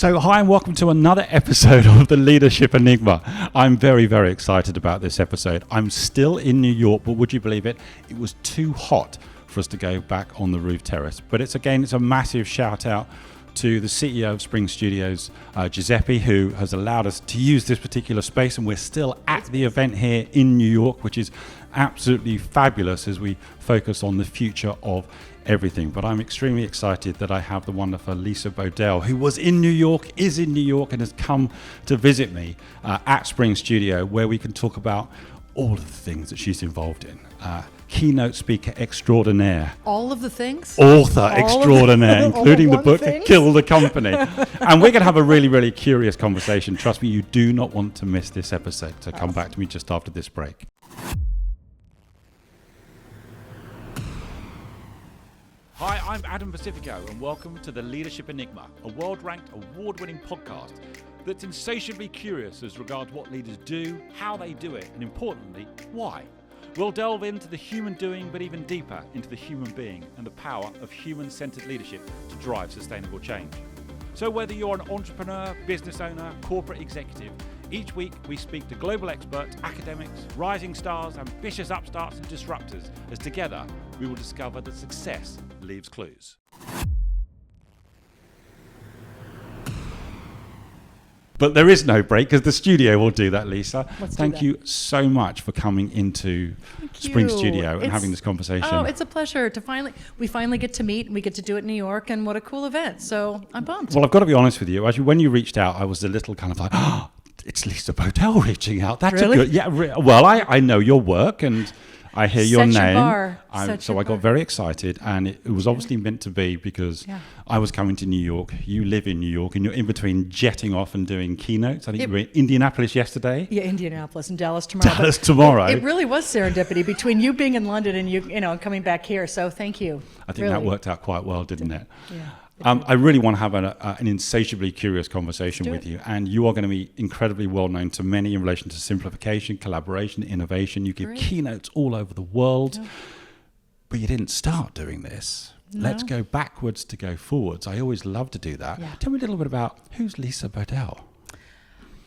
So hi and welcome to another episode of the Leadership Enigma. I'm very, very excited about this episode. I'm still in New York, but would you believe it? It was too hot for us to go back on the roof terrace. But it's a massive shout out to the CEO of Spring Studios, Giuseppe, who has allowed us to use this particular space, and we're still at the event here in New York, which is absolutely fabulous as we focus on the future of everything. But I'm extremely excited that I have the wonderful Lisa Bodell, who was in New York, is in New York, and has come to visit me at Spring Studio, where we can talk about all of the things that she's involved in. Keynote speaker extraordinaire. All of the things? Author extraordinaire, including the book Kill the Company. And we're going to have a really, really curious conversation. Trust me, you do not want to miss this episode. So come back to me just after this break. Hi, I'm Adam Pacifico, and welcome to the Leadership Enigma, a world-ranked, award-winning podcast that's insatiably curious as regards what leaders do, how they do it, and importantly, why. We'll delve into the human doing, but even deeper into the human being and the power of human-centered leadership to drive sustainable change. So whether you're an entrepreneur, business owner, corporate executive, each week we speak to global experts, academics, rising stars, ambitious upstarts and disruptors, as together we will discover that success leaves clues. But there is no break because the studio will do that, Lisa. Thank you so much for coming into Spring Studio and having this conversation. Oh, it's a pleasure to we finally get to meet, and we get to do it in New York, and what a cool event. So I'm pumped. Well, I've got to be honest with you. Actually, when you reached out, I was a little kind of like, oh, it's Lisa Bodell reaching out. That's really? A good, yeah. Well, I know your work and I hear your name. So I got very excited, and it was obviously meant to be because I was coming to New York. You live in New York, and you're in between jetting off and doing keynotes. I think you were in Indianapolis yesterday. Yeah, Indianapolis and Dallas tomorrow. Dallas tomorrow. It really was serendipity between you being in London and you coming back here. So thank you. I think that worked out quite well, didn't it? Yeah. I really want to have an insatiably curious conversation with you, and you are going to be incredibly well known to many in relation to simplification, collaboration, innovation. You give keynotes all over the world, but you didn't start doing this. No. Let's go backwards to go forwards. I always love to do that. Yeah. Tell me a little bit about who's Lisa Bodell.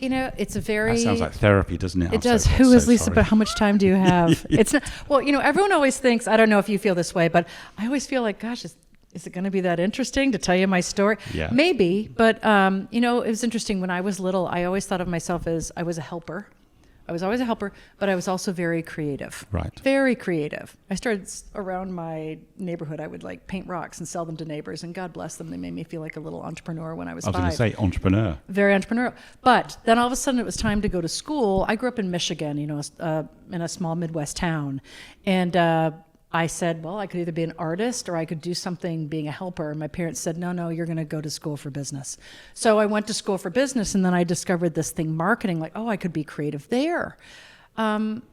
It's a very... That sounds like therapy, doesn't it? It does. Who is Lisa? But how much time do you have? It's not. Well, everyone always thinks, I don't know if you feel this way, but I always feel like, gosh, is it going to be that interesting to tell you my story? Yeah. Maybe, but it was interesting. When I was little, I always thought of myself as I was a helper. I was always a helper, but I was also very creative. Right. Very creative. I started around my neighborhood. I would paint rocks and sell them to neighbors, and God bless them. They made me feel like a little entrepreneur when I was 5. I was going to say entrepreneur. Very entrepreneurial. But then all of a sudden it was time to go to school. I grew up in Michigan, in a small Midwest town. And I said, well, I could either be an artist or I could do something being a helper. And my parents said, no, you're going to go to school for business. So I went to school for business, and then I discovered this thing, marketing, I could be creative there. When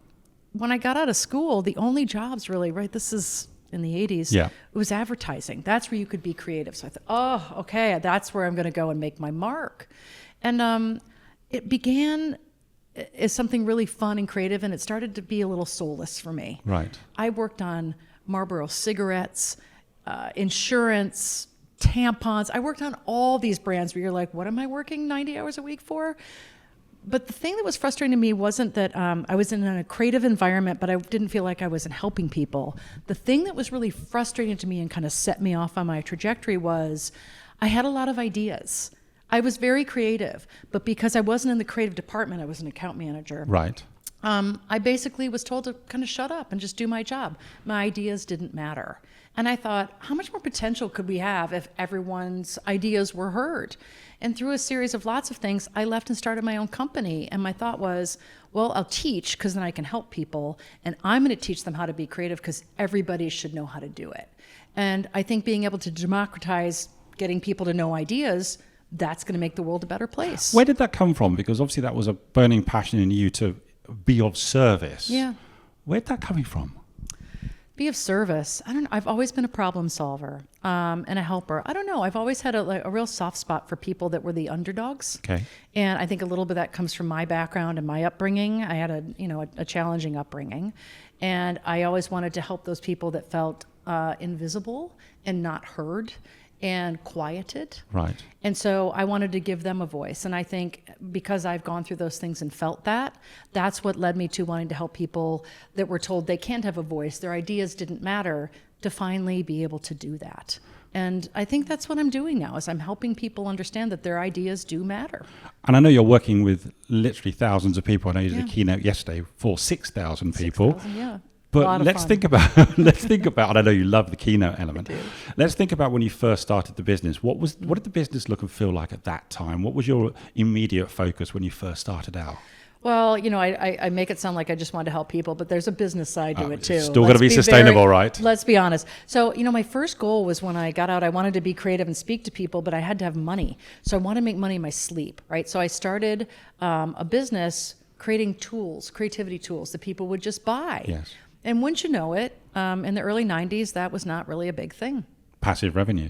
I got out of school, the only jobs really, this is in the 80s, it was advertising. That's where you could be creative. So I thought, okay, that's where I'm going to go and make my mark. And it began is something really fun and creative, and it started to be a little soulless for me. Right. I worked on Marlboro cigarettes, insurance, tampons. I worked on all these brands where you're like, what am I working 90 hours a week for? But the thing that was frustrating to me wasn't that I was in a creative environment, but I didn't feel like I wasn't helping people. The thing that was really frustrating to me and kind of set me off on my trajectory was I had a lot of ideas. I was very creative, but because I wasn't in the creative department, I was an account manager. Right. I basically was told to kind of shut up and just do my job. My ideas didn't matter. And I thought, how much more potential could we have if everyone's ideas were heard? And through a series of lots of things, I left and started my own company. And my thought was, well, I'll teach because then I can help people. And I'm going to teach them how to be creative because everybody should know how to do it. And I think being able to democratize getting people to know ideas, that's going to make the world a better place. Where did that come from? Because obviously that was a burning passion in you to be of service. Yeah. Where'd that coming from? Be of service. I don't know. I've always been a problem solver and a helper. I don't know. I've always had a real soft spot for people that were the underdogs. Okay. And I think a little bit of that comes from my background and my upbringing. I had a challenging upbringing, and I always wanted to help those people that felt invisible and not heard. and quieted. Right. And so I wanted to give them a voice. And I think because I've gone through those things and felt that, that's what led me to wanting to help people that were told they can't have a voice, their ideas didn't matter, to finally be able to do that. And I think that's what I'm doing now, is I'm helping people understand that their ideas do matter. And I know you're working with literally thousands of people. I know you did Yeah. a keynote yesterday for 6,000 people. 6,000, yeah. But let's think about, and I know you love the keynote element. Let's think about when you first started the business. What did the business look and feel like at that time? What was your immediate focus when you first started out? Well, I make it sound like I just wanted to help people, but there's a business side to it too. It's still got to be sustainable, right? Let's be honest. So, my first goal was when I got out, I wanted to be creative and speak to people, but I had to have money. So I wanted to make money in my sleep, right? So I started a business creating tools, creativity tools that people would just buy. Yes. And wouldn't you know it, in the early 90s, that was not really a big thing. Passive revenue.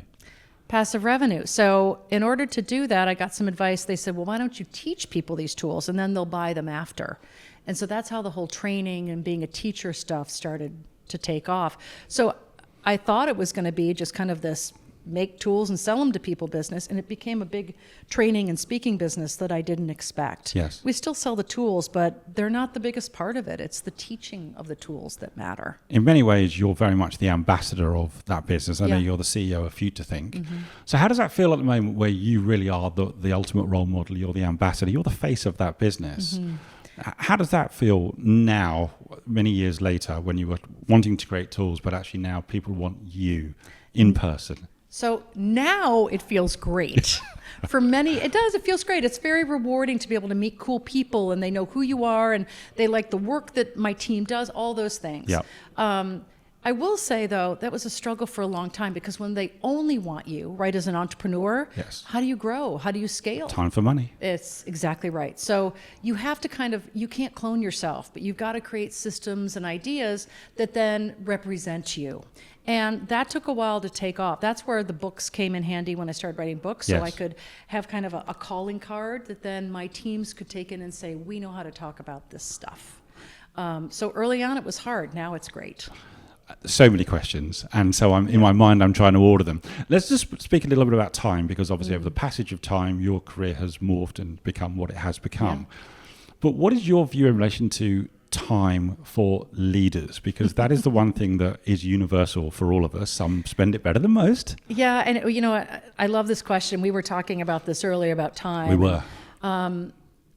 So in order to do that, I got some advice. They said, well, why don't you teach people these tools and then they'll buy them after? And so that's how the whole training and being a teacher stuff started to take off. So I thought it was going to be just kind of this make tools and sell them to people business, and it became a big training and speaking business that I didn't expect. Yes. We still sell the tools, but they're not the biggest part of it. It's the teaching of the tools that matter. In many ways, you're very much the ambassador of that business. I know Yeah. you're the CEO of Future Think. So how does that feel at the moment where you really are the ultimate role model? You're the ambassador. You're the face of that business. How does that feel now, many years later, when you were wanting to create tools, but actually now people want you in person? So now it feels great. For many, it does. It feels great. It's very rewarding to be able to meet cool people, and they know who you are, and they like the work that my team does, all those things. Yep. I will say, though, that was a struggle for a long time, because when they only want you, right, as an entrepreneur, Yes. how do you grow? How do you scale? Time for money. It's exactly right. So you have to you can't clone yourself, but you've got to create systems and ideas that then represent you. And that took a while to take off. That's where the books came in handy when I started writing books. So Yes. I could have kind of a calling card that then my teams could take in and say, we know how to talk about this stuff. So early on it was hard. Now it's great. So many questions, and so in my mind I'm trying to order them. Let's just speak a little bit about time, because obviously over the passage of time your career has morphed and become what it has become. But what is your view in relation to time for leaders? Because that is the one thing that is universal for all of us. Some spend it better than most. Yeah, and I love this question. We were talking about this earlier about time. We were.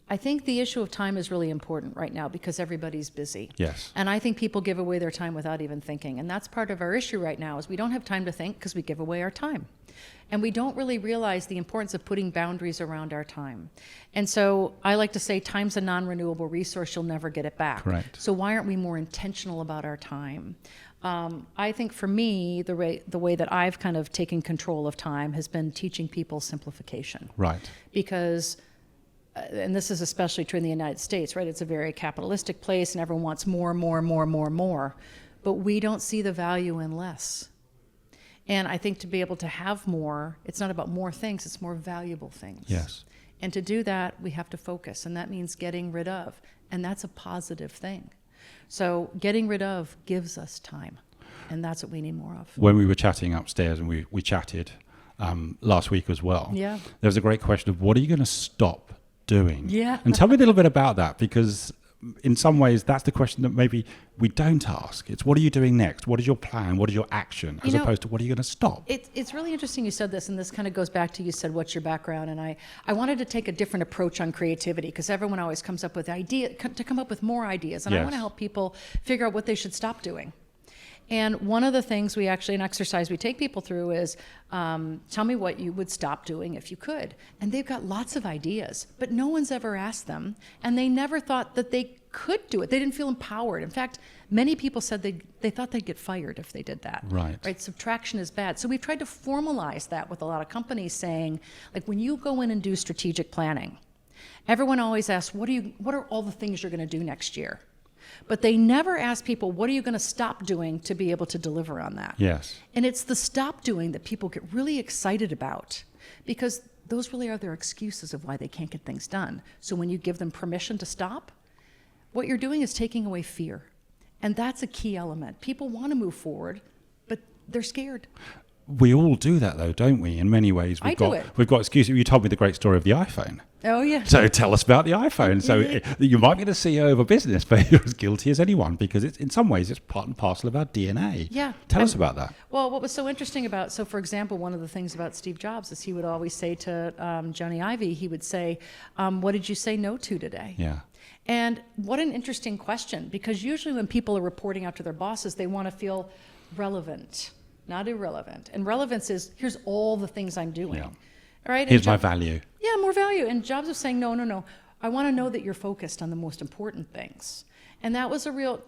I think the issue of time is really important right now because everybody's busy. Yes. And I think people give away their time without even thinking. And that's part of our issue right now, is we don't have time to think because we give away our time. And we don't really realize the importance of putting boundaries around our time. And so I like to say time's a non-renewable resource. You'll never get it back. Correct. So why aren't we more intentional about our time? I think for me, the way that I've kind of taken control of time has been teaching people simplification. Right. Because and this is especially true in the United States, right? It's a very capitalistic place and everyone wants more. But we don't see the value in less. And I think to be able to have more, it's not about more things, it's more valuable things. Yes. And to do that, we have to focus, and that means getting rid of. And that's a positive thing. So getting rid of gives us time, and that's what we need more of. When we were chatting upstairs, and we chatted last week as well, Yeah. there was a great question of what are you going to stop doing? Yeah. And tell me a little bit about that, because in some ways that's the question that maybe we don't ask. It's what are you doing next? What is your plan? What is your action? As opposed to what are you going to stop? It's really interesting you said this, and this kind of goes back to you said, what's your background? And I wanted to take a different approach on creativity, because everyone always comes up with to come up with more ideas. And I Yes. want to help people figure out what they should stop doing. And one of the things we actually, an exercise we take people through is, tell me what you would stop doing if you could. And they've got lots of ideas, but no one's ever asked them. And they never thought that they could do it. They didn't feel empowered. In fact, many people said they thought they'd get fired if they did that. Right. Subtraction is bad. So we've tried to formalize that with a lot of companies, saying, like, when you go in and do strategic planning, everyone always asks, what are all the things you're going to do next year? But they never ask people, what are you going to stop doing to be able to deliver on that? Yes. And it's the stop doing that people get really excited about, because those really are their excuses of why they can't get things done. So when you give them permission to stop, what you're doing is taking away fear. And that's a key element. People want to move forward, but they're scared. we all do that, though, don't we? In many ways, I do it. We've got. Excuse me, you told me the great story of the iPhone. Oh, yeah. So tell us about the iPhone. So you might be the CEO of a business, but you're as guilty as anyone because it's in some ways it's part and parcel of our DNA. Yeah. Tell us about that. Well, what was so interesting about, so for example, one of the things about Steve Jobs is he would always say to Johnny Ivey, he would say, what did you say no to today? Yeah. And what an interesting question, because usually when people are reporting out to their bosses, they want to feel relevant, not irrelevant. And relevance is, here's all the things I'm doing. Yeah. All right? Here's my value. Yeah, more value. And Jobs was saying, no. I want to know that you're focused on the most important things. And that was a real,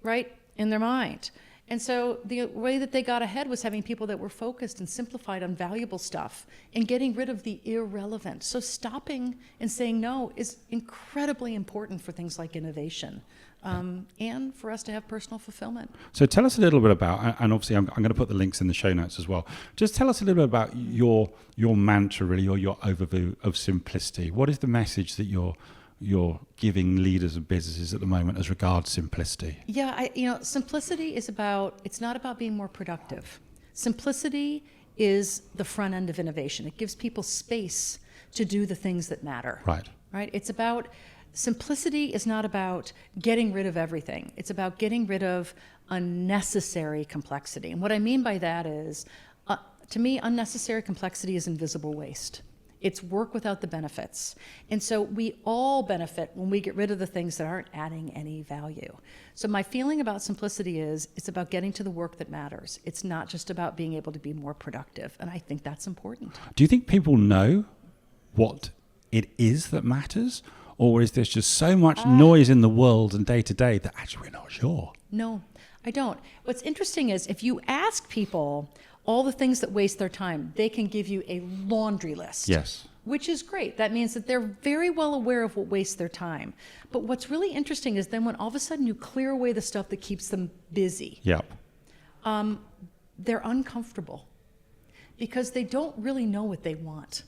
right, in their mind. And so the way that they got ahead was having people that were focused and simplified on valuable stuff and getting rid of the irrelevant. So stopping and saying no is incredibly important for things like innovation. And for us to have personal fulfillment. So tell us a little bit about, and obviously I'm going to put the links in the show notes as well. Just tell us a little bit about your mantra, really, or your overview of simplicity. What is the message that you're giving leaders of businesses at the moment as regards simplicity? Yeah, simplicity is it's not about being more productive. Simplicity is the front end of innovation. It gives people space to do the things that matter. Right. It's about, simplicity is not about getting rid of everything. It's about getting rid of unnecessary complexity. And what I mean by that is, to me, unnecessary complexity is invisible waste. It's work without the benefits. And so we all benefit when we get rid of the things that aren't adding any value. So my feeling about simplicity is it's about getting to the work that matters. It's not just about being able to be more productive. And I think that's important. Do you think people know what it is that matters? Or is there just so much noise in the world and day to day that actually we're not sure? No, I don't. What's interesting is if you ask people all the things that waste their time, they can give you a laundry list. Yes. Which is great. That means that they're very well aware of what wastes their time. But what's really interesting is then when all of a sudden you clear away the stuff that keeps them busy, Yep. They're uncomfortable because they don't really know what they want.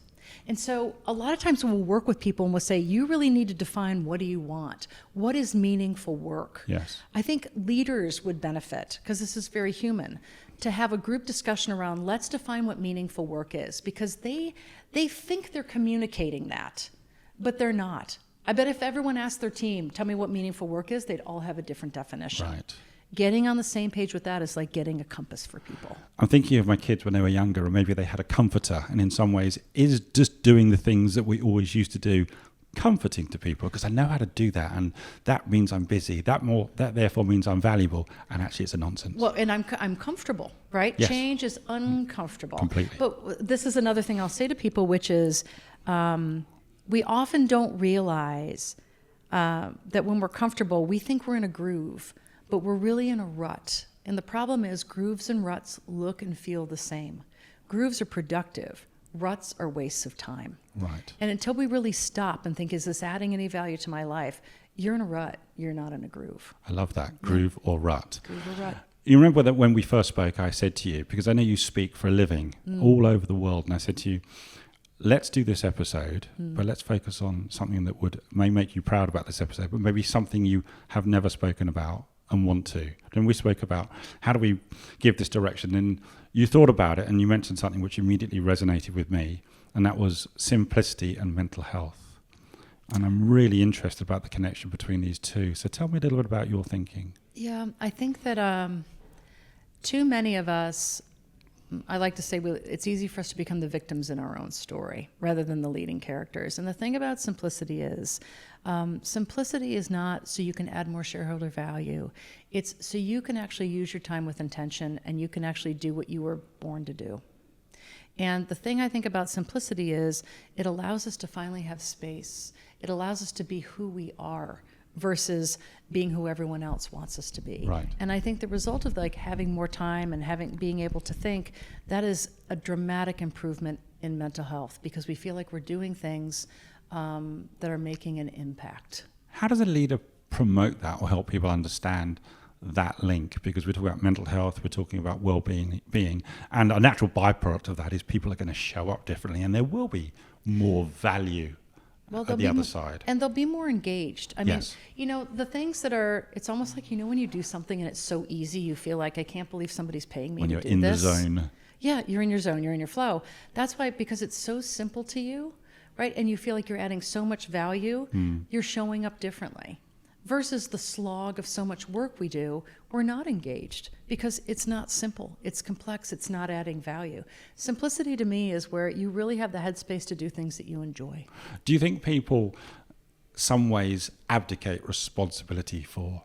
And so a lot of times we'll work with people and we'll say, you really need to define what do you want? What is meaningful work? Yes. I think leaders would benefit, because this is very human, to have a group discussion around let's define what meaningful work is, because they think they're communicating that, but they're not. I bet if everyone asked their team, tell me what meaningful work is, they'd all have a different definition. Right. Getting on the same page with that is like getting a compass for people. I'm thinking of my kids when they were younger, and maybe they had a comforter, and in some ways is just doing the things that we always used to do comforting to people, because I know how to do that, and that means I'm busy. That therefore means I'm valuable, and actually it's a nonsense. Well, and I'm comfortable, right? Yes. Change is uncomfortable. Completely. But this is another thing I'll say to people, which is we often don't realize that when we're comfortable, we think we're in a groove, but we're really in a rut. And the problem is grooves and ruts look and feel the same. Grooves are productive. Ruts are wastes of time. Right. And until we really stop and think, is this adding any value to my life? You're in a rut. You're not in a groove. I love that. Groove or rut. Groove or rut. You remember that when we first spoke, I said to you, because I know you speak for a living all over the world, and I said to you, let's do this episode, but let's focus on something that may make you proud about this episode, but maybe something you have never spoken about and want to. Then we spoke about how do we give this direction, and you thought about it and you mentioned something which immediately resonated with me, and that was simplicity and mental health. And I'm really interested about the connection between these two. So tell me a little bit about your thinking. Yeah, I think that too many of us, I like to say it's easy for us to become the victims in our own story rather than the leading characters. And the thing about simplicity is not so you can add more shareholder value. It's so you can actually use your time with intention and you can actually do what you were born to do. And the thing I think about simplicity is it allows us to finally have space. It allows us to be who we are versus being who everyone else wants us to be. Right. And I think the result of like having more time and being able to think, that is a dramatic improvement in mental health, because we feel like we're doing things that are making an impact. How does a leader promote that or help people understand that link? Because we're talking about mental health, we're talking about well-being, and a natural byproduct of that is people are going to show up differently, and there will be more value at the other side. And they'll be more engaged. I Yes. mean, the things that are, it's almost like, when you do something and it's so easy, you feel like, I can't believe somebody's paying me When to you're do in this. the zone. Yeah, you're in your zone, you're in your flow. That's why, because it's so simple to you, right? And you feel like you're adding so much value, you're showing up differently. Versus the slog of so much work we do, we're not engaged because it's not simple, it's complex, it's not adding value. Simplicity to me is where you really have the headspace to do things that you enjoy. Do you think people, some ways, abdicate responsibility for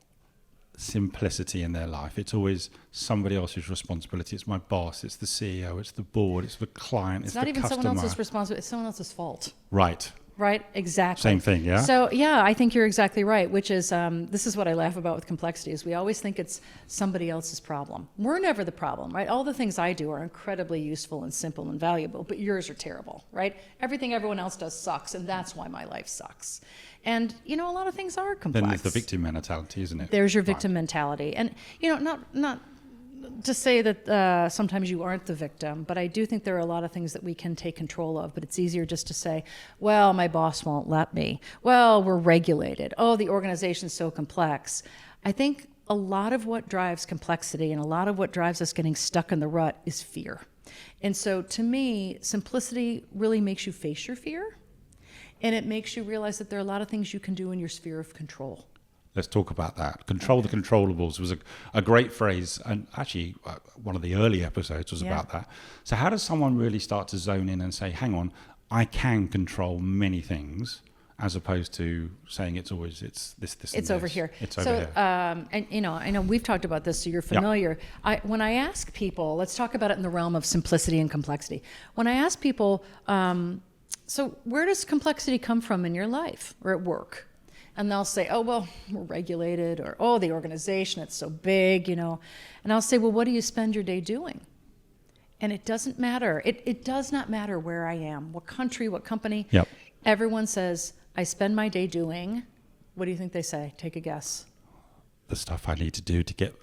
simplicity in their life? It's always somebody else's responsibility. It's my boss, it's the CEO, it's the board, it's the client, it's the customer. It's not even someone else's responsibility, it's someone else's fault. Right. Right, exactly. Same thing, yeah? So, yeah, I think you're exactly right, which is, this is what I laugh about with complexity, is we always think it's somebody else's problem. We're never the problem, right? All the things I do are incredibly useful and simple and valuable, but yours are terrible, right? Everything everyone else does sucks, and that's why my life sucks. And, a lot of things are complex. Then there's the victim mentality, isn't it? There's your victim mentality. And, not to say that sometimes you aren't the victim, but I do think there are a lot of things that we can take control of, but it's easier just to say, well, my boss won't let me. Well, we're regulated. Oh, the organization's so complex. I think a lot of what drives complexity and a lot of what drives us getting stuck in the rut is fear. And so to me, simplicity really makes you face your fear, and it makes you realize that there are a lot of things you can do in your sphere of control. Let's talk about that. Control the controllables was a great phrase, and actually one of the early episodes was about that. So how does someone really start to zone in and say, hang on, I can control many things, as opposed to saying it's this, It's over here. It's over here. And I know we've talked about this, so you're familiar. Yep. When I ask people, let's talk about it in the realm of simplicity and complexity. When I ask people, so where does complexity come from in your life or at work? And they'll say, oh, well, we're regulated, or, oh, the organization, it's so big, And I'll say, well, what do you spend your day doing? And it doesn't matter. It does not matter where I am, what country, what company. Yep. Everyone says, I spend my day doing, what do you think they say? Take a guess. The stuff I need to do to get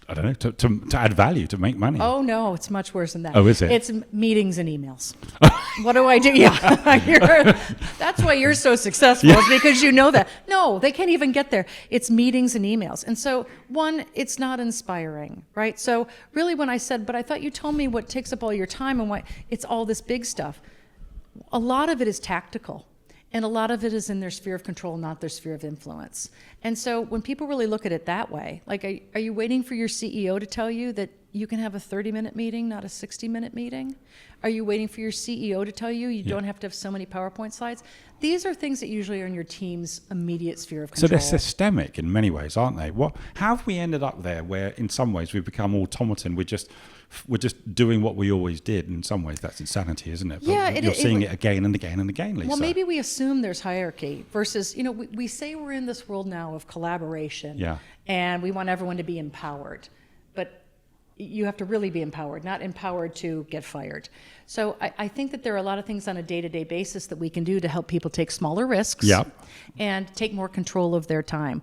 to add value, to make money. Oh, no, it's much worse than that. Oh, is it? It's meetings and emails. What do I do? Yeah, that's why you're so successful, is because you know that. No, they can't even get there. It's meetings and emails. And so, one, it's not inspiring, right? So really when I said, but I thought you told me what takes up all your time and why it's all this big stuff, a lot of it is tactical. And a lot of it is in their sphere of control, not their sphere of influence. And so when people really look at it that way, like, are you waiting for your CEO to tell you that you can have a 30-minute meeting, not a 60-minute meeting? Are you waiting for your CEO to tell you don't have to have so many PowerPoint slides? These are things that usually are in your team's immediate sphere of control. So they're systemic in many ways, aren't they? How have we ended up there where in some ways we've become automaton? We're just doing what we always did. In some ways that's insanity, isn't it? But yeah, you're seeing it again and again and again, Lisa. Well, maybe we assume there's hierarchy versus, we say we're in this world now of collaboration, and we want everyone to be empowered. But you have to really be empowered, not empowered to get fired. So I think that there are a lot of things on a day-to-day basis that we can do to help people take smaller risks and take more control of their time.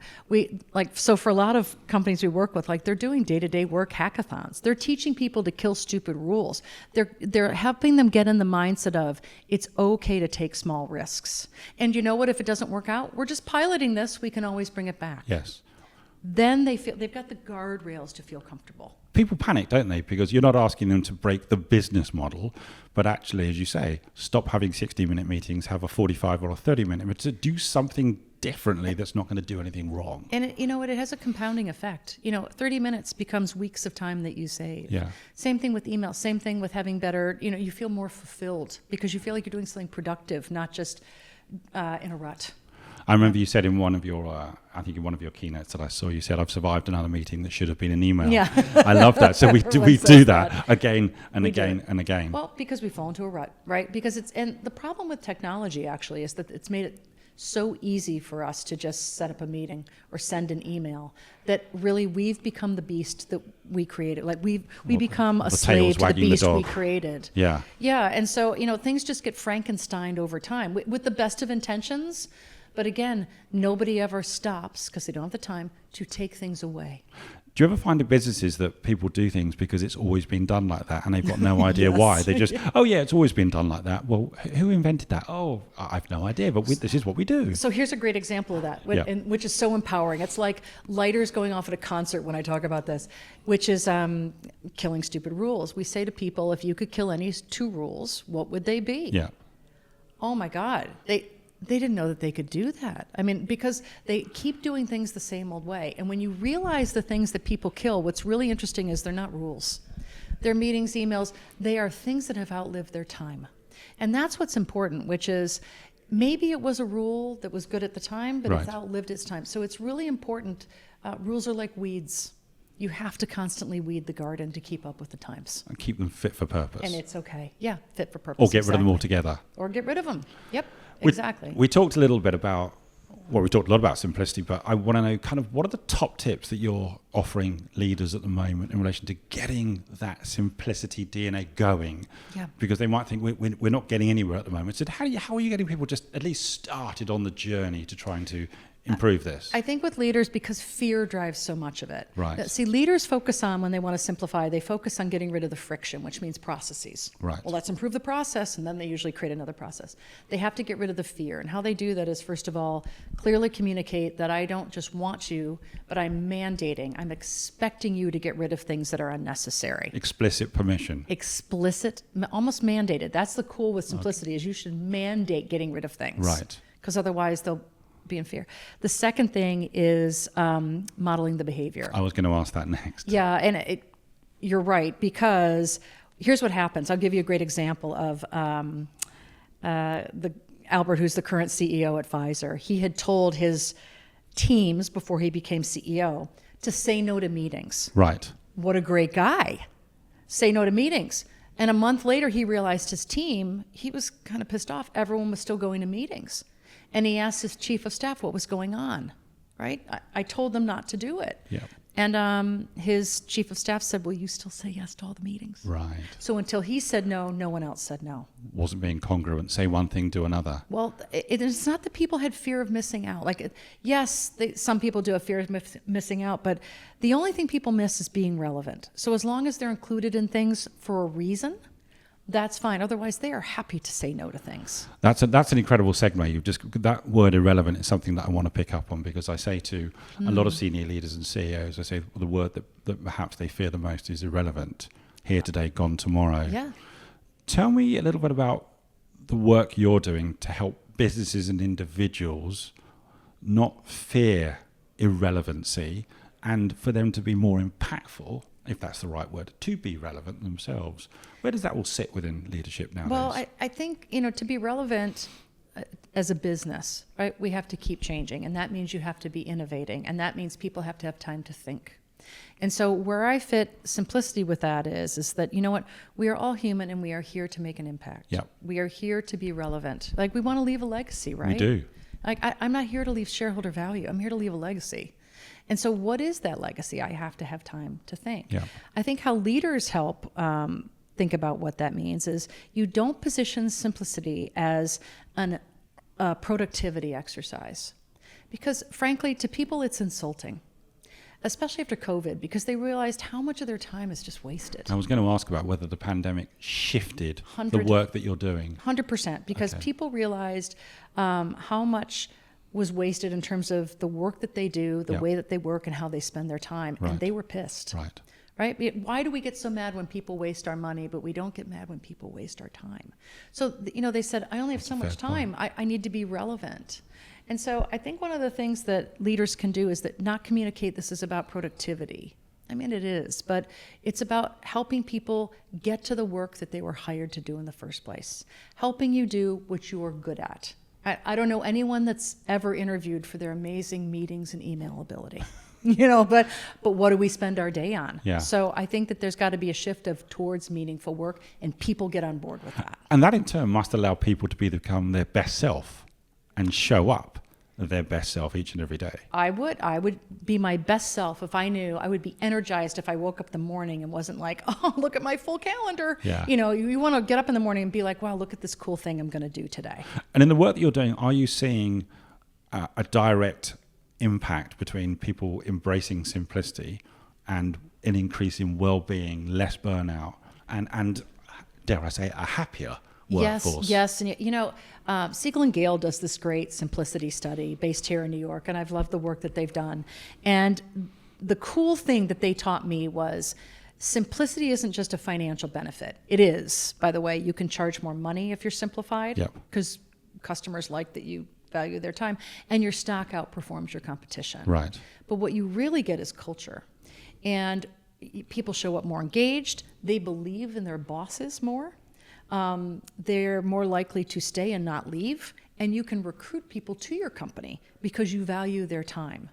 So for a lot of companies we work with, they're doing day-to-day work hackathons. They're teaching people to kill stupid rules. They're helping them get in the mindset of it's okay to take small risks. And you know what? If it doesn't work out, we're just piloting this. We can always bring it back. Yes. Then they feel they've got the guardrails to feel comfortable. People panic, don't they? Because you're not asking them to break the business model, but actually, as you say, stop having 60-minute meetings, have a 45 or a 30-minute, but to do something differently that's not going to do anything wrong. And it has a compounding effect. 30 minutes becomes weeks of time that you save. Yeah. Same thing with email. Same thing with having better, you feel more fulfilled because you feel like you're doing something productive, not just in a rut. I remember you said in one of your, I think in one of your keynotes that I saw, you said, I've survived another meeting that should have been an email. Yeah. I love that. So we do that again and again and again. Well, because we fall into a rut, right? Because and the problem with technology actually is that it's made it so easy for us to just set up a meeting or send an email that really we've become the beast that we created. Like we become a slave to the beast we created. Yeah. Yeah. And so, things just get Frankensteined over time with the best of intentions. But again, nobody ever stops, because they don't have the time, to take things away. Do you ever find in businesses that people do things because it's always been done like that and they've got no idea Yes. why? They just, oh yeah, it's always been done like that. Well, who invented that? Oh, I've no idea, but this is what we do. So here's a great example of that, which is so empowering. It's like lighters going off at a concert when I talk about this, which is killing stupid rules. We say to people, if you could kill any 2 rules, what would they be? Yeah. Oh my God. They didn't know that they could do that. I mean, because they keep doing things the same old way. And when you realize the things that people kill, what's really interesting is they're not rules. They're meetings, emails. They are things that have outlived their time. And that's what's important, which is maybe it was a rule that was good at the time, but it's outlived its time. So it's really important. Rules are like weeds. You have to constantly weed the garden to keep up with the times. And keep them fit for purpose. And it's okay. Yeah, fit for purpose. Or get rid of them altogether. Or get rid of them. Yep. Exactly. We talked a little bit about, we talked a lot about simplicity, but I want to know kind of what are the top tips that you're offering leaders at the moment in relation to getting that simplicity DNA going? Yeah. Because they might think we're not getting anywhere at the moment. So how are you getting people just at least started on the journey to trying to improve this? I think with leaders, because fear drives so much of it. Right. See, leaders focus on, when they want to simplify, they focus on getting rid of the friction, which means processes. Right. Well, let's improve the process, and then they usually create another process. They have to get rid of the fear. And how they do that is, first of all, clearly communicate that I don't just want you, but I'm mandating, I'm expecting you to get rid of things that are unnecessary. Explicit permission. Explicit, almost mandated. That's the cool with simplicity, is you should mandate getting rid of things. Right. Because otherwise they'll be in fear. The second thing is modeling the behavior. I was going to ask that next. Yeah, and you're right, because here's what happens. I'll give you a great example of the Albert, who's the current CEO at Pfizer. He had told his teams before he became CEO to say no to meetings. Right. What a great guy. Say no to meetings. And a month later, he realized his team, he was kind of pissed off. Everyone was still going to meetings. And he asked his chief of staff what was going on, right? I told them not to do it. Yeah. And his chief of staff said, well, you still say yes to all the meetings. Right. So until he said no, no one else said no. Wasn't being congruent. Say one thing, do another. Well, it's not that people had fear of missing out. Yes, some people do have fear of missing out, but the only thing people miss is being relevant. So as long as they're included in things for a reason, that's fine. Otherwise, they are happy to say no to things. That's an incredible segue. You've just, that word irrelevant is something that I want to pick up on, because I say to a lot of senior leaders and CEOs, I say the word that perhaps they fear the most is irrelevant. Here today, gone tomorrow. Yeah. Tell me a little bit about the work you're doing to help businesses and individuals not fear irrelevancy, and for them to be more impactful, if that's the right word, to be relevant themselves. Where does that all sit within leadership nowadays? Well, I think, to be relevant as a business, right, we have to keep changing. And that means you have to be innovating. And that means people have to have time to think. And so where I fit simplicity with that is that, you know what, we are all human and we are here to make an impact. Yep. We are here to be relevant. Like, we want to leave a legacy, right? We do. Like, I'm not here to leave shareholder value. I'm here to leave a legacy. And so what is that legacy? I have to have time to think. Yeah. I think how leaders help think about what that means is you don't position simplicity as a productivity exercise. Because frankly, to people, it's insulting, especially after COVID, because they realized how much of their time is just wasted. I was going to ask about whether the pandemic shifted the work that you're doing. 100%, because people realized how much was wasted in terms of the work that they do, the way that they work, and how they spend their time. Right. And they were pissed. Right? Why do we get so mad when people waste our money, but we don't get mad when people waste our time? So, they said, I only have so much time. I need to be relevant. And so I think one of the things that leaders can do is that not communicate this is about productivity. I mean, it is, but it's about helping people get to the work that they were hired to do in the first place, helping you do what you are good at. I don't know anyone that's ever interviewed for their amazing meetings and email ability, but what do we spend our day on? Yeah. So I think that there's got to be a shift towards meaningful work, and people get on board with that. And that in turn must allow people to become their best self and show up their best self each and every day. I would be my best self if I knew. I would be energized if I woke up in the morning and wasn't like, oh, look at my full calendar. Yeah. You want to get up in the morning and be like, wow, look at this cool thing I'm going to do today. And in the work that you're doing, are you seeing a direct impact between people embracing simplicity and an increase in well-being, less burnout, and dare I say, a happier workforce. Yes. And Siegel and Gale does this great simplicity study based here in New York, and I've loved the work that they've done. And the cool thing that they taught me was simplicity isn't just a financial benefit. It is, by the way. You can charge more money if you're simplified, because customers like that you value their time, and your stock outperforms your competition. Right. But what you really get is culture. And people show up more engaged. They believe in their bosses more. They're more likely to stay and not leave. And you can recruit people to your company because you value their time.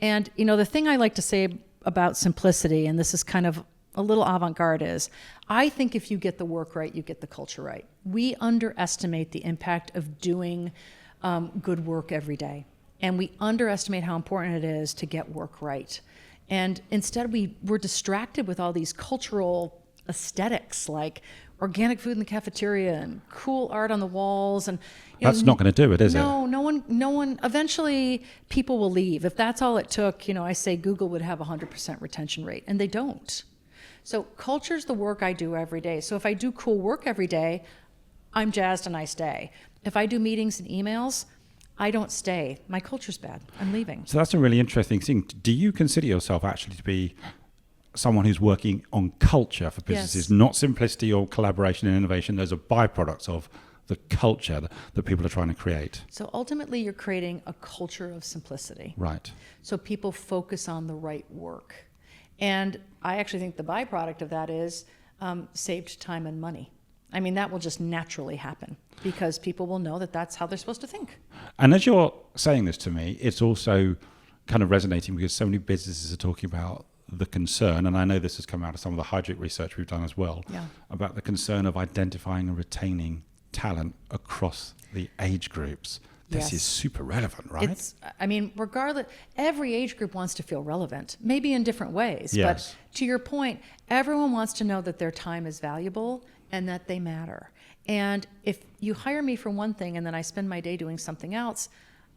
And, the thing I like to say about simplicity, and this is kind of a little avant-garde, is I think if you get the work right, you get the culture right. We underestimate the impact of doing good work every day. And we underestimate how important it is to get work right. And instead we're distracted with all these cultural aesthetics, like organic food in the cafeteria and cool art on the walls. And that's not going to do it, is it? No one, eventually people will leave. If that's all it took, I say Google would have 100% retention rate, and they don't. So culture's the work I do every day. So if I do cool work every day, I'm jazzed and I stay. If I do meetings and emails, I don't stay. My culture's bad. I'm leaving. So that's a really interesting thing. Do you consider yourself actually to be someone who's working on culture for businesses, not simplicity or collaboration and innovation? Those are byproducts of the culture that people are trying to create. So ultimately, you're creating a culture of simplicity. Right. So people focus on the right work. And I actually think the byproduct of that is saved time and money. I mean, that will just naturally happen because people will know that that's how they're supposed to think. And as you're saying this to me, it's also kind of resonating because so many businesses are talking about the concern, and I know this has come out of some of the Hydric research we've done as well, about the concern of identifying and retaining talent across the age groups. This is super relevant, right? Regardless, every age group wants to feel relevant, maybe in different ways. Yes. But to your point, everyone wants to know that their time is valuable and that they matter. And if you hire me for one thing and then I spend my day doing something else,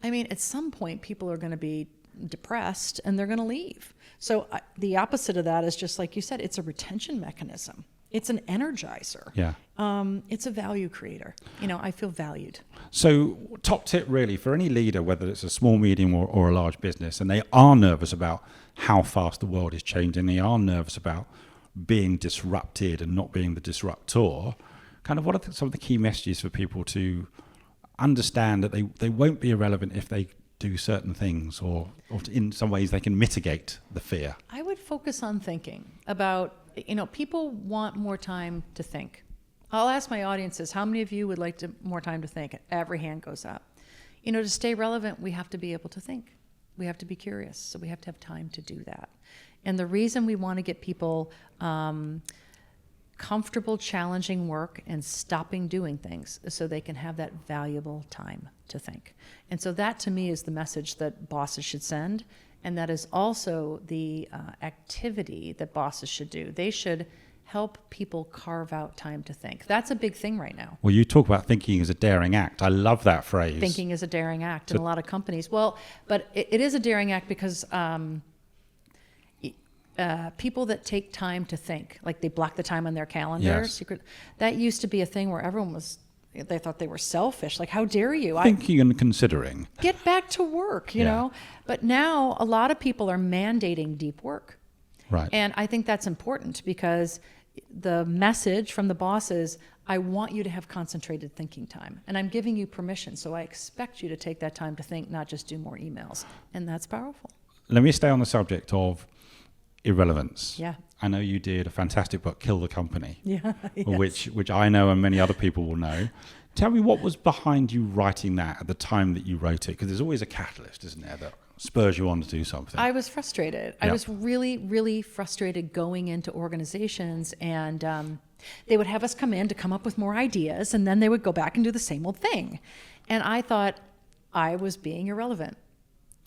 at some point people are going to be depressed and they're going to leave. So the opposite of that is just like you said, it's a retention mechanism. It's an energizer. Yeah. It's a value creator. I feel valued. So top tip really for any leader, whether it's a small, medium or a large business, and they are nervous about how fast the world is changing, they are nervous about being disrupted and not being the disruptor, kind of what are some of the key messages for people to understand that they won't be irrelevant if they do certain things, or in some ways they can mitigate the fear? I would focus on thinking about, people want more time to think. I'll ask my audiences, how many of you would like more time to think? Every hand goes up. To stay relevant, we have to be able to think. We have to be curious, so we have to have time to do that. And the reason we want to get people comfortable challenging work and stopping doing things is so they can have that valuable time to think. And so that to me is the message that bosses should send, and that is also the activity that bosses should do. They should help people carve out time to think. That's a big thing right now. Well, you talk about thinking as a daring act. I love that phrase. Thinking is a daring act in a lot of companies. Well, but it is a daring act because people that take time to think, like they block the time on their calendar, that used to be a thing where everyone they thought they were selfish. Like, how dare you? Thinking and considering. Get back to work, you know? But now a lot of people are mandating deep work. Right. And I think that's important because the message from the boss is, I want you to have concentrated thinking time. And I'm giving you permission. So I expect you to take that time to think, not just do more emails. And that's powerful. Let me stay on the subject of irrelevance. Yeah. I know you did a fantastic book, Kill the Company, yes. which I know and many other people will know. Tell me what was behind you writing that at the time that you wrote it, because there's always a catalyst, isn't there, that spurs you on to do something. I was frustrated. Yeah. I was really, really frustrated going into organizations, and they would have us come in to come up with more ideas, and then they would go back and do the same old thing. And I thought I was being irrelevant.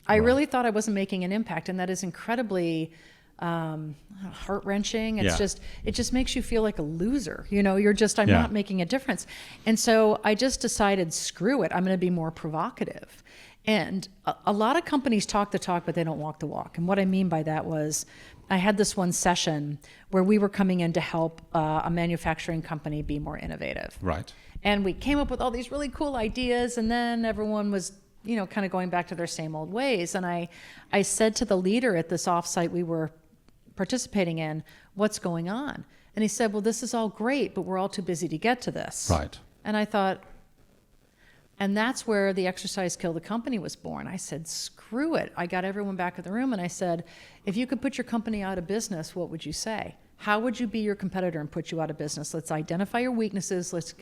I really thought I wasn't making an impact, and that is incredibly heart-wrenching. It's Yeah. it just makes you feel like a loser. You know, I'm Yeah. not making a difference. And so I just decided, screw it, I'm going to be more provocative. And a lot of companies talk the talk, but they don't walk the walk. And what I mean by that was, I had this one session where we were coming in to help a manufacturing company be more innovative. Right. And we came up with all these really cool ideas, and then everyone was, you know, kind of going back to their same old ways. And I said to the leader at this offsite we were participating in, what's going on? And he said, well, this is all great, but we're all too busy to get to this. Right. And I thought, and that's where the exercise Kill the Company was born. I said, screw it. I got everyone back in the room and I said, if you could put your company out of business, what would you say? How would you be your competitor and put you out of business? Let's identify your weaknesses. Let's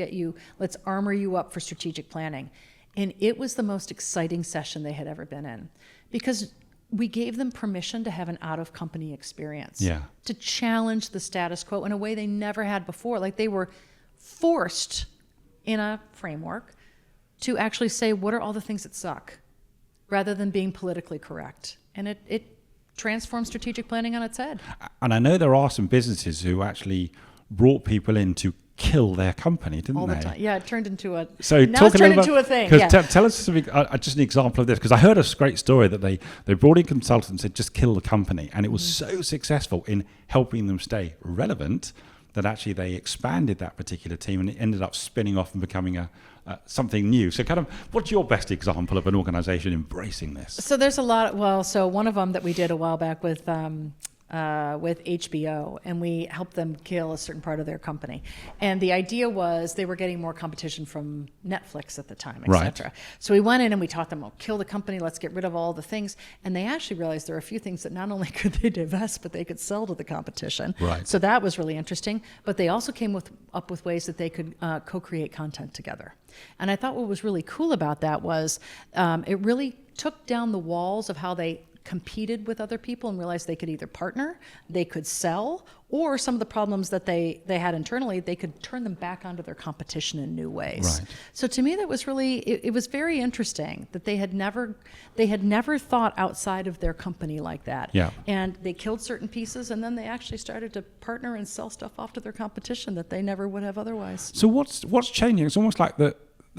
armor you up for strategic planning. And it was the most exciting session they had ever been in, because we gave them permission to have an out-of-company experience, Yeah. to challenge the status quo in a way they never had before. Like, they were forced in a framework to actually say, what are all the things that suck, rather than being politically correct. And it transforms strategic planning on its head. And I know there are some businesses who actually brought people in to kill their company, didn't All they? the time. Yeah, it turned into a, So now talk it's a turned little into a thing. Because Yeah. tell us something, just an example of this, because I heard a great story that they brought in consultants and said, just kill the company. And it was so successful in helping them stay relevant that actually they expanded that particular team and it ended up spinning off and becoming something new. So kind of, what's your best example of an organization embracing this? So there's a lot. So one of them that we did a while back with HBO, and we helped them kill a certain part of their company. And the idea was they were getting more competition from Netflix at the time, et cetera. So we went in and we taught them, kill the company, let's get rid of all the things. And they actually realized there are a few things that not only could they divest, but they could sell to the competition. Right. So that was really interesting. But they also came up with ways that they could co-create content together. And I thought what was really cool about that was it really took down the walls of how they competed with other people and realized they could either partner, they could sell, or some of the problems that they had internally, they could turn them back onto their competition in new ways. Right. So to me, that was really, it was very interesting that they had never thought outside of their company like that. Yeah. And they killed certain pieces, and then they actually started to partner and sell stuff off to their competition that they never would have otherwise. So what's changing? It's almost like the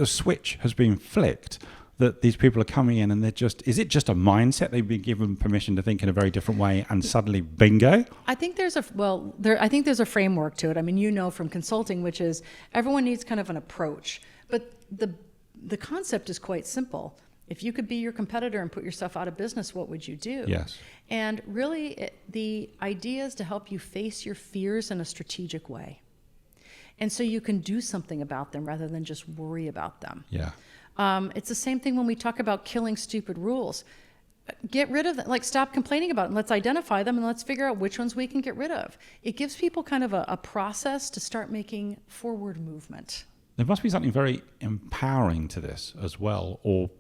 switch has been flicked, that these people are coming in and is it just a mindset? They've been given permission to think in a very different way and suddenly bingo? I think there's a framework to it. I mean, you know, from consulting, which is everyone needs kind of an approach, but the concept is quite simple. If you could be your competitor and put yourself out of business, what would you do? Yes. And really, the idea is to help you face your fears in a strategic way. And so you can do something about them rather than just worry about them. Yeah. It's the same thing when we talk about killing stupid rules. Get rid of them, like stop complaining about them. Let's identify them and let's figure out which ones we can get rid of. It gives people kind of a process to start making forward movement. There must be something very empowering to this as well, or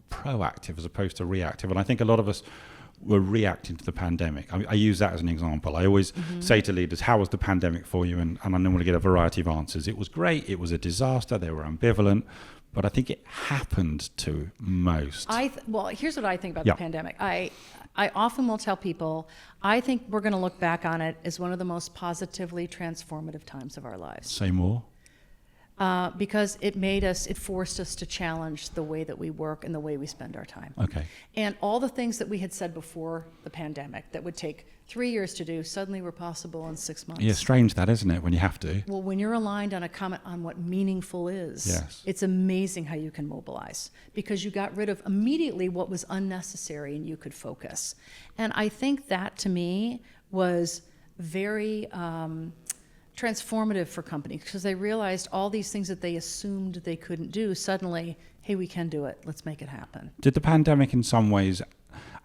proactive as opposed to reactive. And I think a lot of us were reacting to the pandemic. I use that as an example. I always say to leaders, how was the pandemic for you? And I normally get a variety of answers. It was great. It was a disaster. They were ambivalent. But I think it happened to most. Well, here's what I think about the pandemic. I often will tell people, I think we're going to look back on it as one of the most positively transformative times of our lives. Say more. Because it forced us to challenge the way that we work and the way we spend our time. Okay. And all the things that we had said before the pandemic that would take 3 years to do suddenly were possible in 6 months. Yeah, strange that, isn't it, when you have to? Well, when you're aligned on a comment on what meaningful is, yes. It's amazing how you can mobilize, because you got rid of immediately what was unnecessary and you could focus. And I think that, to me, was very transformative for companies, because they realized all these things that they assumed they couldn't do, suddenly, hey, we can do it. Let's make it happen. Did the pandemic in some ways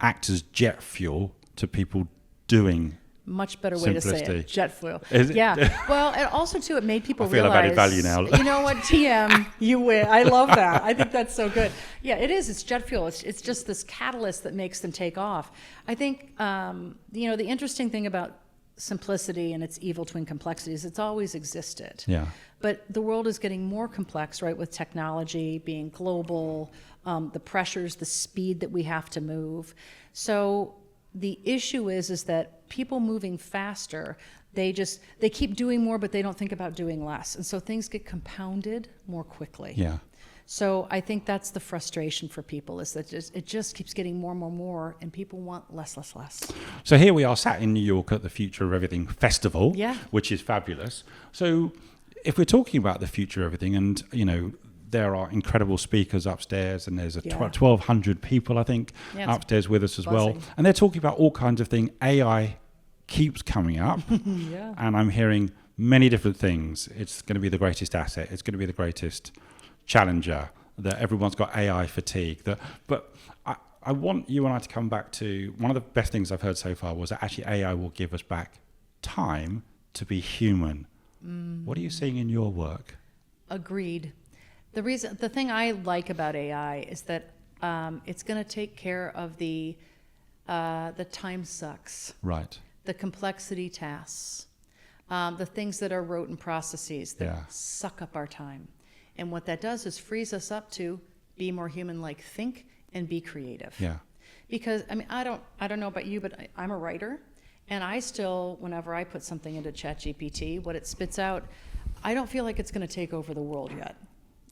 act as jet fuel to people doing much better way simplicity? To say it. Jet fuel. Is it? Yeah. Well, and also, too, it made people I feel realize... I've added value now. You know what, TM, you win. I love that. I think that's so good. Yeah, it is. It's jet fuel. It's just this catalyst that makes them take off. I think, the interesting thing about simplicity and its evil twin complexity is it's always existed. Yeah. But the world is getting more complex, right, with technology being global, the pressures, the speed that we have to move. So the issue is that people moving faster, they keep doing more, but they don't think about doing less. And so things get compounded more quickly. Yeah. So I think that's the frustration for people, is that it just keeps getting more, and people want less. So here we are sat in New York at the Future of Everything Festival, Yeah. which is fabulous. So if we're talking about the future of everything, and, you know, there are incredible speakers upstairs, and there's 1,200 people, I think, upstairs with us as well. And they're talking about all kinds of things. AI keeps coming up, and I'm hearing many different things. It's going to be the greatest asset. It's going to be the greatest challenger, that everyone's got AI fatigue. But I want you and I to come back to one of the best things I've heard so far was that actually AI will give us back time to be human. What are you seeing in your work? Agreed. The thing I like about AI is that it's going to take care of the time sucks, Right. the complexity tasks, the things that are rote and processes that suck up our time. And what that does is frees us up to be more human, like think and be creative. Yeah. Because I mean, I don't know about you, but I'm a writer, and I still, whenever I put something into ChatGPT, what it spits out, I don't feel like it's going to take over the world yet.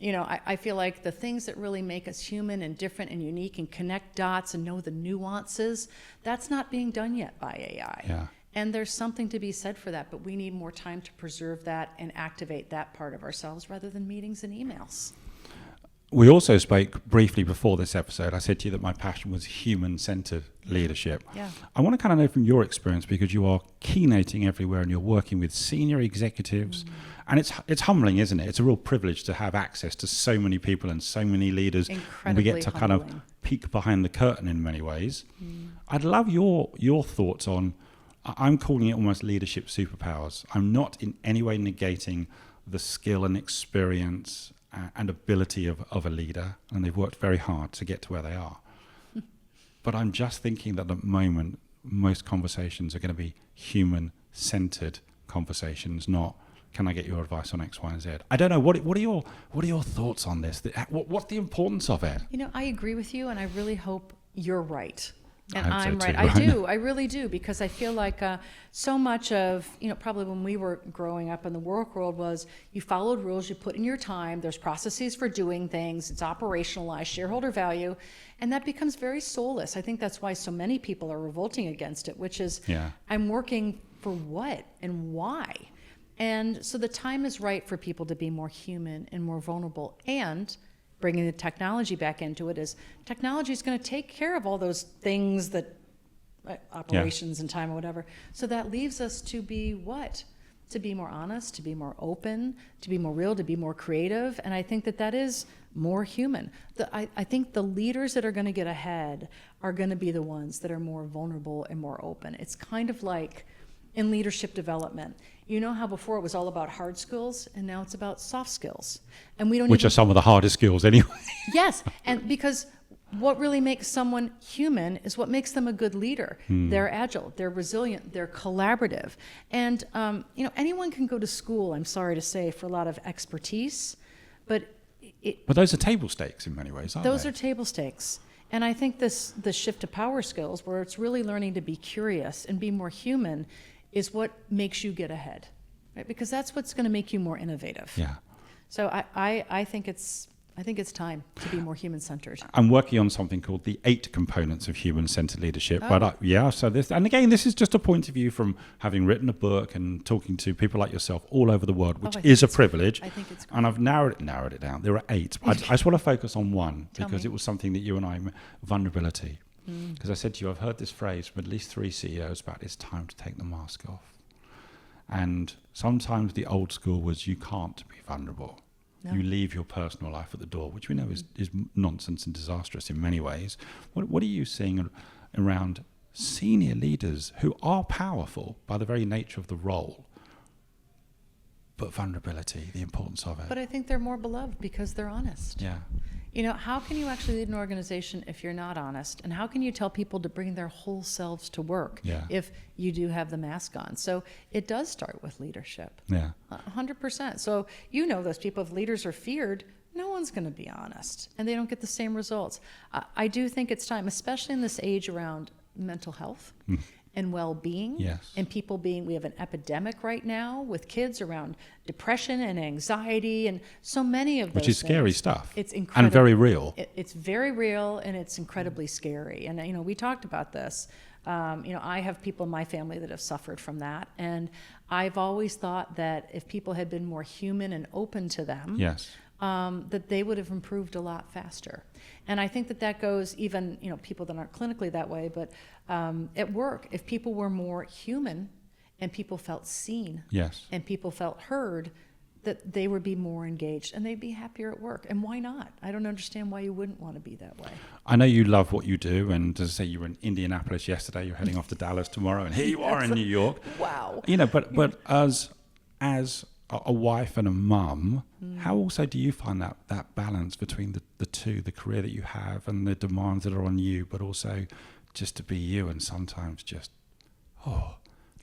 You know, I feel like the things that really make us human and different and unique and connect dots and know the nuances, that's not being done yet by AI. Yeah. And there's something to be said for that, but we need more time to preserve that and activate that part of ourselves rather than meetings and emails. We also spoke briefly before this episode. I said to you that my passion was human-centered leadership. Yeah. I want to kind of know from your experience, because you are keynoting everywhere and you're working with senior executives, and it's humbling, isn't it? It's a real privilege to have access to so many people and so many leaders. Incredibly and we get to humbling. kind of peek behind the curtain in many ways. I'd love your thoughts on, I'm calling it almost leadership superpowers. I'm not in any way negating the skill and experience and ability of a leader, and they've worked very hard to get to where they are. But I'm just thinking that at the moment, most conversations are going to be human-centered conversations, not can I get your advice on X, Y, and Z? I don't know. What are your thoughts on this? What's the importance of it? You know, I agree with you, and I really hope you're right. And I hope so I'm too, right. right? I do. I really do, because I feel like so much of, you know, probably when we were growing up in the work world was you followed rules, you put in your time, there's processes for doing things, it's operationalized, shareholder value, and that becomes very soulless. I think that's why so many people are revolting against it, which is I'm working for what and why? And so the time is right for people to be more human and more vulnerable, and bringing the technology back into it is technology is going to take care of all those things that operations and time or whatever. So that leaves us to be what? To be more honest, to be more open, to be more real, to be more creative. And I think that is more human. I think the leaders that are going to get ahead are going to be the ones that are more vulnerable and more open. It's kind of like in leadership development. You know how before it was all about hard skills, and now it's about soft skills. And we don't Which are some of the hardest skills anyway. Yes, and because what really makes someone human is what makes them a good leader. They're agile, they're resilient, they're collaborative. And you know, anyone can go to school, I'm sorry to say, for a lot of expertise, but those are table stakes in many ways, aren't they? Those are table stakes. And I think the shift to power skills, where it's really learning to be curious and be more human, is what makes you get ahead, right? Because that's what's going to make you more innovative. Yeah. So I think it's time to be more human-centered. I'm working on something called the 8 components of human-centered leadership. But this is just a point of view from having written a book and talking to people like yourself all over the world, which is a privilege. I think it's great. And I've narrowed it down. There are 8. I just want to focus on one because it was something that you and I, vulnerability. Because I said to you, I've heard this phrase from at least 3 CEOs about it's time to take the mask off. And sometimes the old school was you can't be vulnerable. No. You leave your personal life at the door, which we know is nonsense and disastrous in many ways. What are you seeing around senior leaders who are powerful by the very nature of the role, but vulnerability, the importance of it? But I think they're more beloved because they're honest. Yeah. You know, how can you actually lead an organization if you're not honest? And how can you tell people to bring their whole selves to work if you do have the mask on? So it does start with leadership. Yeah. 100%. So you know those people, if leaders are feared, no one's going to be honest, and they don't get the same results. I do think it's time, especially in this age around mental health and well-being. Yes. And people we have an epidemic right now with kids around depression and anxiety and so many of those Which is things. scary stuff. It's incredible. And very real. It's very real, and it's incredibly scary. And, we talked about this. I have people in my family that have suffered from that. And I've always thought that if people had been more human and open to them, Yes. that they would have improved a lot faster. And I think that goes even, people that aren't clinically that way, but at work, if people were more human and people felt seen Yes. and people felt heard, that they would be more engaged and they'd be happier at work. And why not? I don't understand why you wouldn't want to be that way. I know you love what you do, and as I say, you were in Indianapolis yesterday, you're heading off to Dallas tomorrow, and here you are in New York. Wow. But as a wife and a mum, how also do you find that balance between the two, the career that you have and the demands that are on you, but also just to be you and sometimes just,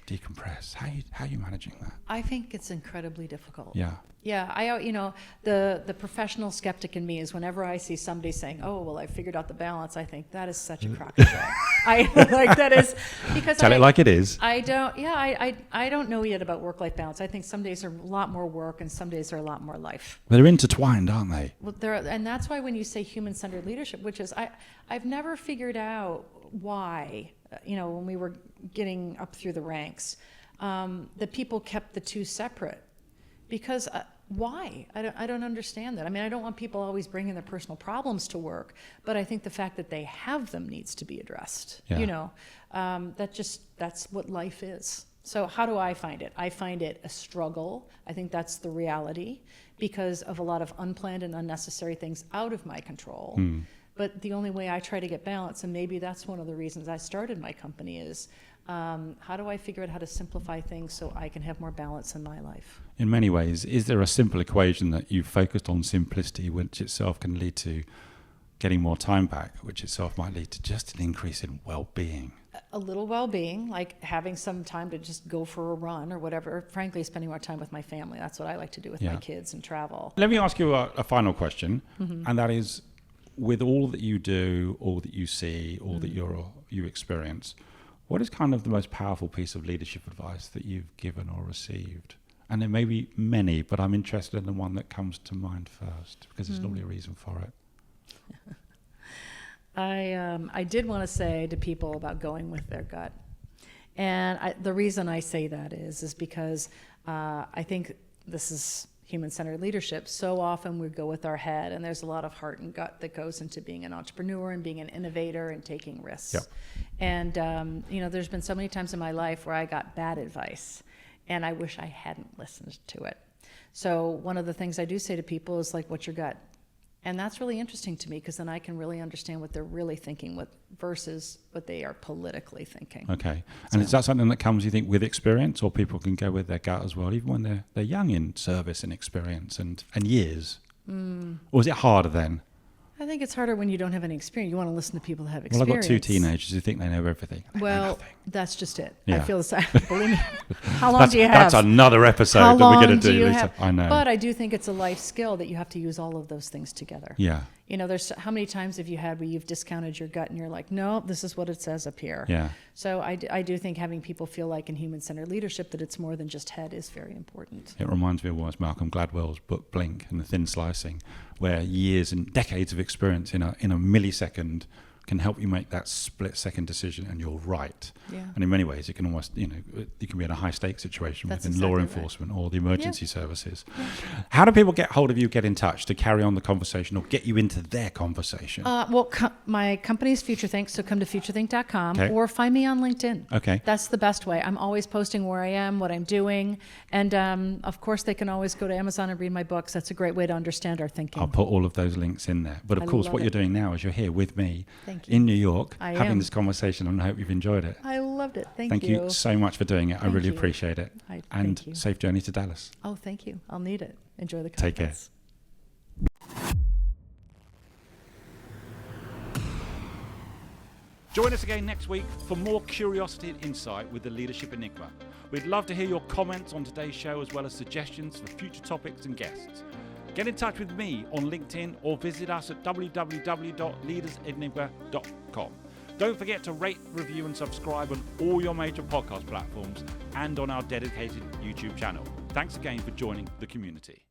decompress? How are you managing that? I think it's incredibly difficult. Yeah. Yeah, the professional skeptic in me is whenever I see somebody saying, "Oh, well, I figured out the balance," I think that is such a crock of shit. I like that is because Tell it like it is. I don't know yet about work-life balance. I think some days are a lot more work and some days are a lot more life. They're intertwined, aren't they? Well, and that's why when you say human-centered leadership, which is I've never figured out why, when we were getting up through the ranks, that people kept the two separate. Because why? I don't understand that. I mean, I don't want people always bringing their personal problems to work, but I think the fact that they have them needs to be addressed. Yeah. That's what life is. So how do I find it? I find it a struggle. I think that's the reality because of a lot of unplanned and unnecessary things out of my control. But the only way I try to get balance, and maybe that's one of the reasons I started my company, is how do I figure out how to simplify things so I can have more balance in my life? In many ways, is there a simple equation that you've focused on simplicity, which itself can lead to getting more time back, which itself might lead to just an increase in well-being? A little well-being, like having some time to just go for a run or whatever. Frankly, spending more time with my family. That's what I like to do with my kids and travel. Let me ask you a final question, and that is, with all that you do, all that you see, all that you experience, what is kind of the most powerful piece of leadership advice that you've given or received? And there may be many, but I'm interested in the one that comes to mind first, because there's normally a reason for it. I did want to say to people about going with their gut. And the reason I say that is because I think this is human-centered leadership. So often we go with our head, and there's a lot of heart and gut that goes into being an entrepreneur and being an innovator and taking risks. Yep. And, there's been so many times in my life where I got bad advice, and I wish I hadn't listened to it. So one of the things I do say to people is like, what's your gut? And that's really interesting to me because then I can really understand what they're really thinking versus what they are politically thinking. Okay. And is that something that comes, you think, with experience, or people can go with their gut as well, even when they're young in service and experience and years? Or is it harder then? I think it's harder when you don't have any experience. You want to listen to people that have Well, experience. I've got two teenagers who think they know everything. They know nothing. That's just it. Yeah. I feel the same. Believe me. How long do you have? That's another episode How that we're going long to do do. you Lisa. have? I know. But I do think it's a life skill that you have to use all of those things together. Yeah. There's how many times have you had where you've discounted your gut and you're like, no, this is what it says up here. Yeah. So I do think having people feel like in human-centered leadership that it's more than just head is very important. It reminds me of what's Malcolm Gladwell's book Blink and the Thin Slicing, where years and decades of experience in a millisecond can help you make that split-second decision, and you're right. Yeah. And in many ways, it can almost, you can be in a high-stakes situation That's within law exactly enforcement or the emergency services. Yeah. How do people get hold of you, get in touch to carry on the conversation or get you into their conversation? My company's Future Think, so come to futurethink.com or find me on LinkedIn. Okay. That's the best way. I'm always posting where I am, what I'm doing, and of course they can always go to Amazon and read my books. That's a great way to understand our thinking. I'll put all of those links in there. But of course, what you're doing now is you're here with me in New York having this conversation, and I hope you've enjoyed it. I loved it. Thank you so much for doing it. I really appreciate it. And safe journey to Dallas. Oh, thank you. I'll need it. Enjoy the Take conference. care. Join us again next week for more curiosity and insight with the Leadership Enigma. We'd love to hear your comments on today's show as well as suggestions for future topics and guests. Get in touch with me on LinkedIn or visit us at www.leadersenigma.com. Don't forget to rate, review and subscribe on all your major podcast platforms and on our dedicated YouTube channel. Thanks again for joining the community.